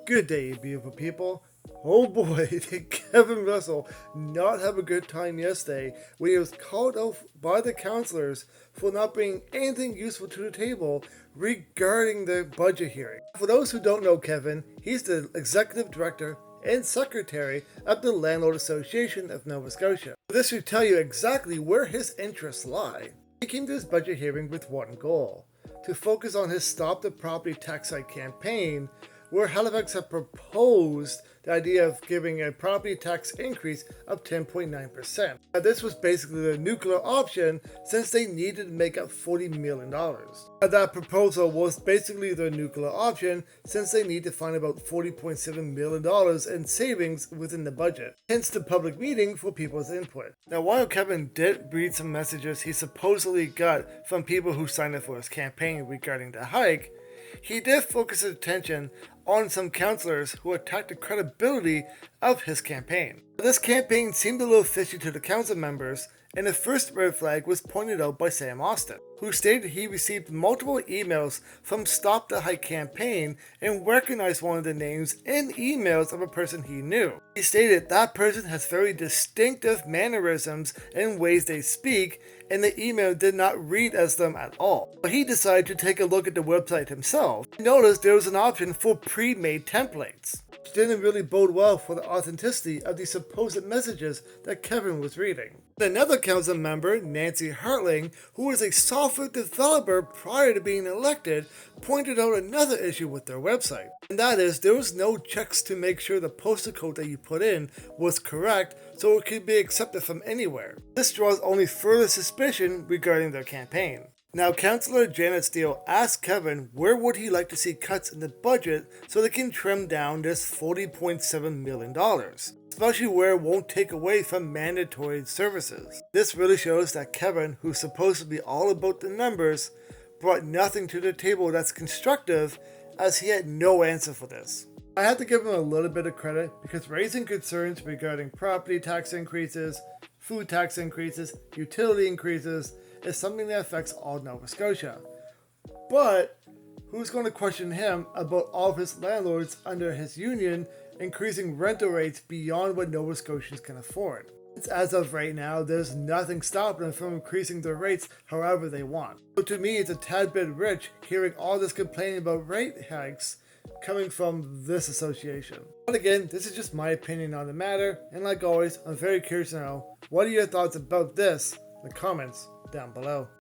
Good day, beautiful people. Oh boy, did Kevin Russell not have a good time yesterday when he was called out by the councillors for not bringing anything useful to the table regarding the budget hearing. For those who don't know Kevin, he's the executive director and secretary of the Landlord Association of Nova Scotia. This should tell you exactly where his interests lie. He came to his budget hearing with one goal: to focus on his Stop the Property Tax Hike campaign, where Halifax had proposed the idea of giving a property tax increase of 10.9%. Now, this was basically the nuclear option since they needed to make up $40 million. Now, that proposal was basically the nuclear option since they need to find about $40.7 million in savings within the budget. Hence the public meeting for people's input. Now, while Kevin did read some messages he supposedly got from people who signed up for his campaign regarding the hike, he did focus his attention on some councillors who attacked the credibility of his campaign. This campaign seemed a little fishy to the council members, and the first red flag was pointed out by Sam Austin, who stated he received multiple emails from Stop the Hike campaign and recognized one of the names in emails of a person he knew. He stated that person has very distinctive mannerisms and ways they speak, and the email did not read as them at all. But he decided to take a look at the website himself and noticed there was an option for pre-made templates, which didn't really bode well for the authenticity of the supposed messages that Kevin was reading. Another council member, Nancy Hartling, who was a software developer prior to being elected, pointed out another issue with their website. And that is, there was no checks to make sure the postal code that you put in was correct so it could be accepted from anywhere. This draws only further suspicion regarding their campaign. Now, Councillor Janet Steele asked Kevin where would he like to see cuts in the budget so they can trim down this $40.7 million, especially where it won't take away from mandatory services. This really shows that Kevin, who's supposed to be all about the numbers, brought nothing to the table that's constructive, as he had no answer for this. I have to give him a little bit of credit because raising concerns regarding property tax increases, food tax increases, utility increases is something that affects all Nova Scotia. But who's going to question him about all of his landlords under his union increasing rental rates beyond what Nova Scotians can afford? As of right now, there's nothing stopping them from increasing their rates however they want. So to me, it's a tad bit rich hearing all this complaining about rate hikes coming from this association. But again, this is just my opinion on the matter, and like always, I'm very curious to know, what are your thoughts about this in the comments down below.